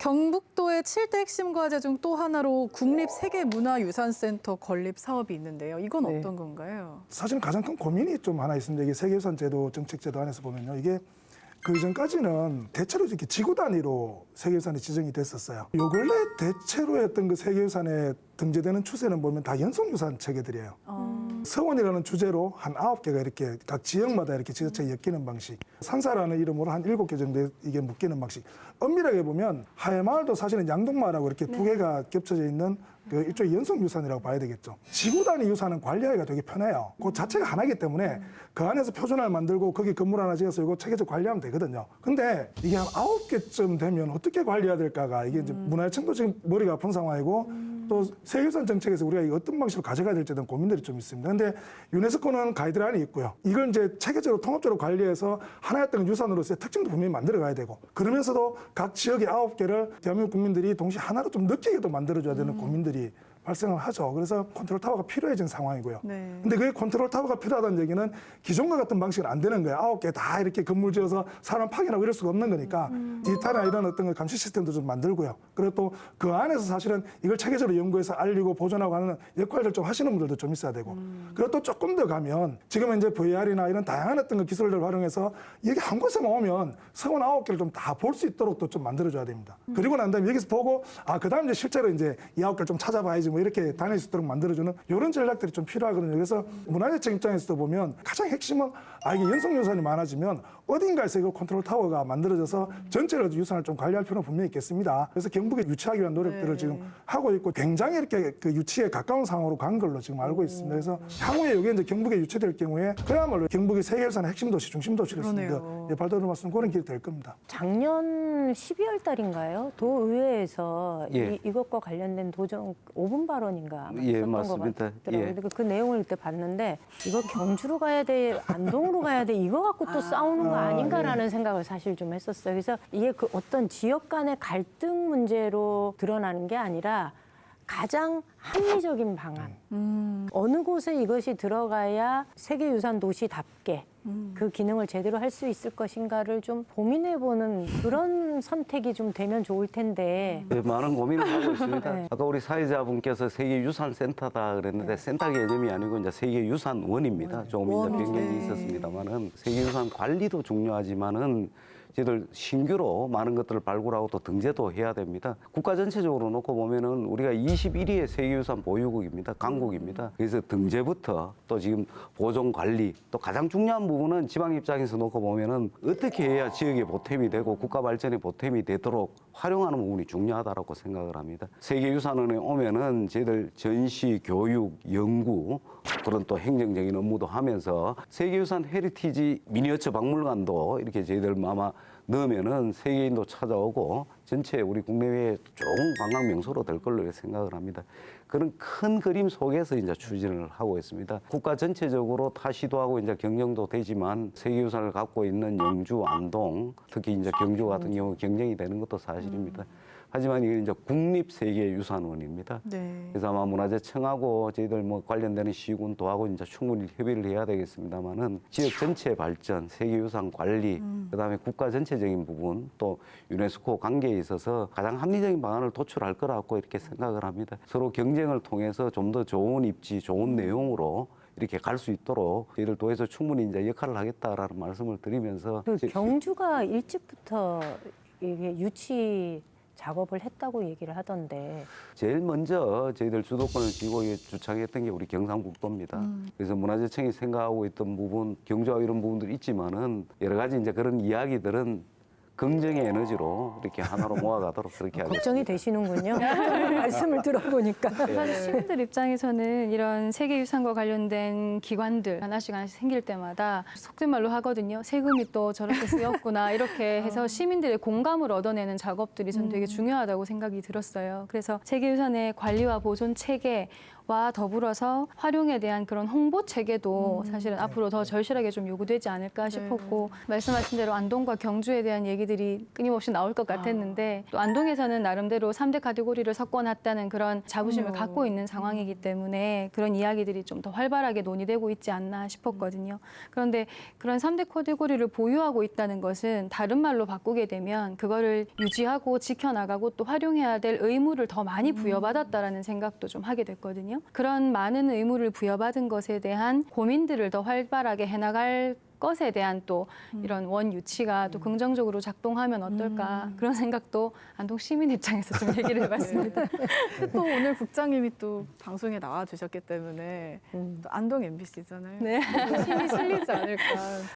경북도의 7대 핵심 과제 중 또 하나로 국립세계문화유산센터 건립 사업이 있는데요. 이건 네. 어떤 건가요? 사실 가장 큰 고민이 좀 하나 있습니다. 이게 세계유산제도 정책제도 안에서 보면요. 이게 그 이전까지는 대체로 이렇게 지구 단위로 세계유산이 지정이 됐었어요. 요 근래 대체로 했던 그 세계유산에 등재되는 추세는 보면 다 연속유산 체계들이에요. 서원이라는 주제로 한 9개가 이렇게 각 지역마다 이렇게 지자체에 엮이는 방식, 산사라는 이름으로 한 7개 정도 이게 묶이는 방식. 엄밀하게 보면 하회마을도 사실은 양동마을하고 이렇게 두 개가 겹쳐져 있는 그 일종의 연속유산이라고 봐야 되겠죠. 지구 단위 유산은 관리하기가 되게 편해요. 그 자체가 하나이기 때문에 그 안에서 표준화를 만들고 거기 건물 하나 지어서 이거 체계적 관리하면 되거든요. 근데 이게 한 9개쯤 되면 어떻게 관리해야 될까가 이게 이제 문화유청도 지금 머리가 아픈 상황이고 또 세계유산 정책에서 우리가 이거 어떤 방식으로 가져가야 될지에 대한 고민들이 좀 있습니다. 근데 유네스코는 가이드라인이 있고요. 이걸 이제 체계적으로 통합적으로 관리해서 하나였던 유산으로서의 특징도 분명히 만들어 가야 되고 그러면서도 각 지역의 9개를 대한민국 국민들이 동시에 하나로 좀 느끼게도 만들어줘야 되는 고민들이 발생을 하죠. 그래서 컨트롤 타워가 필요해진 상황이고요. 네. 근데 그게 컨트롤 타워가 필요하다는 얘기는 기존과 같은 방식은 안 되는 거예요. 9개 다 이렇게 건물 지어서 사람 파견하고 이럴 수가 없는 거니까 디지털이나 이런 어떤 그 감시 시스템도 좀 만들고요. 그리고 또 그 안에서 사실은 이걸 체계적으로 연구해서 알리고 보존하고 하는 역할을 좀 하시는 분들도 좀 있어야 되고 그리고 또 조금 더 가면 지금은 이제 VR이나 이런 다양한 어떤 그 기술을 활용해서 여기 한 곳에만 오면 서원 9개를 좀 다 볼 수 있도록 또 좀 만들어줘야 됩니다. 그리고 난 다음에 여기서 보고 그 다음 이제 실제로 이제 이 9개를 좀 찾아봐야지 뭐 이렇게 다닐 수 있도록 만들어주는 이런 전략들이 좀 필요하거든요. 그래서 문화재청 입장에서도 보면 가장 핵심은 이게 연속유산이 많아지면 어딘가에서 이거 컨트롤 타워가 만들어져서 전체로 유산을 좀 관리할 필요는 분명히 있겠습니다. 그래서 경북에 유치하기 위한 노력들을 지금 하고 있고 굉장히 이렇게 그 유치에 가까운 상황으로 간 걸로 지금 알고 있습니다. 그래서 향후에 이게 이제 경북에 유치될 경우에 그야말로 경북이 세계유산의 핵심 도시, 중심 도시로 그러네요. 발돋움할 수 있는 그런 길이 될 겁니다. 작년 12월 달인가요? 도의회에서 예. 이것과 관련된 도정 5분 발언인가 아마 예, 있었던 맞습니다. 것 같더라고요. 예. 근데 그 내용을 그때 봤는데 이거 경주로 가야 돼, 안동으로 가야 돼 이거 갖고 또 싸우는 거 아닌가라는 생각을 사실 좀 했었어요. 그래서 이게 그 어떤 지역 간의 갈등 문제로 드러나는 게 아니라 가장 합리적인 방안. 어느 곳에 이것이 들어가야 세계유산 도시답게 그 기능을 제대로 할 수 있을 것인가를 좀 고민해보는 그런 선택이 좀 되면 좋을 텐데. 네, 많은 고민을 하고 있습니다. 네. 아까 우리 사회자분께서 세계유산센터다 그랬는데 센터 개념이 아니고 이제 세계유산원입니다. 조금 이제 변경이 있었습니다만은 세계유산 관리도 중요하지만은 저희들 신규로 많은 것들을 발굴하고 또 등재도 해야 됩니다. 국가 전체적으로 놓고 보면은 우리가 21위의 세계유산 보유국입니다. 강국입니다. 그래서 등재부터 또 지금 보존 관리 또 가장 중요한 부분은 지방 입장에서 놓고 보면은 어떻게 해야 지역의 보탬이 되고 국가 발전의 보탬이 되도록 활용하는 부분이 중요하다고 생각을 합니다. 세계유산원에 오면은 저희들 전시, 교육, 연구 그런 또 행정적인 업무도 하면서 세계유산 헤리티지 미니어처 박물관도 이렇게 저희들 아마 넣으면은 세계인도 찾아오고 전체 우리 국내외에 좋은 관광 명소로 될 걸로 생각을 합니다. 그런 큰 그림 속에서 이제 추진을 하고 있습니다. 국가 전체적으로 타 시도하고 이제 경쟁도 되지만 세계유산을 갖고 있는 영주, 안동, 특히 이제 경주 같은 경우 경쟁이 되는 것도 사실입니다. 하지만 이게 이제 국립세계유산원입니다. 네. 그래서 아마 문화재청하고 저희들 뭐 관련되는 시군 도하고 이제 충분히 협의를 해야 되겠습니다만은 지역 전체 발전, 세계유산 관리, 그다음에 국가 전체적인 부분 또 유네스코 관계에 있어서 가장 합리적인 방안을 도출할 거라고 이렇게 생각을 합니다. 서로 경쟁을 통해서 좀 더 좋은 입지, 좋은 내용으로 이렇게 갈 수 있도록 저희들 도에서 충분히 이제 역할을 하겠다라는 말씀을 드리면서 그 경주가 일찍부터 이게 유치 작업을 했다고 얘기를 하던데. 제일 먼저 저희들 주도권을 쥐고 주창했던 게 우리 경상북도입니다. 그래서 문화재청이 생각하고 있던 부분, 경주와 이런 부분들이 있지만은 여러 가지 이제 그런 이야기들은 긍정의 에너지로 이렇게 하나로 모아가도록 그렇게 하겠습니다. 걱정이 되시는군요. 말씀을 들어보니까. 사실 시민들 입장에서는 이런 세계유산과 관련된 기관들 하나씩 생길 때마다 속된 말로 하거든요. 세금이 또 저렇게 쓰였구나 이렇게 해서 시민들의 공감을 얻어내는 작업들이 전 되게 중요하다고 생각이 들었어요. 그래서 세계유산의 관리와 보존 체계와 더불어서 활용에 대한 그런 홍보 체계도 사실은 앞으로 더 절실하게 좀 요구되지 않을까 싶었고 말씀하신 대로 안동과 경주에 대한 얘기들 이야기들이 끊임없이 나올 것 같았는데 또 안동에서는 나름대로 3대 카테고리를 섞어놨다는 그런 자부심을 갖고 있는 상황이기 때문에 그런 이야기들이 좀 더 활발하게 논의되고 있지 않나 싶었거든요. 그런데 그런 3대 카테고리를 보유하고 있다는 것은 다른 말로 바꾸게 되면 그거를 유지하고 지켜나가고 또 활용해야 될 의무를 더 많이 부여받았다라는 생각도 좀 하게 됐거든요. 그런 많은 의무를 부여받은 것에 대한 고민들을 더 활발하게 해나갈 것에 대한 또 이런 원 유치가 또 긍정적으로 작동하면 어떨까 그런 생각도 안동 시민 입장에서 좀 얘기를 해봤습니다. 근데 또 오늘 국장님이 또 방송에 나와 주셨기 때문에 또 안동 MBC잖아요. 네. 힘이 실리지 않을까.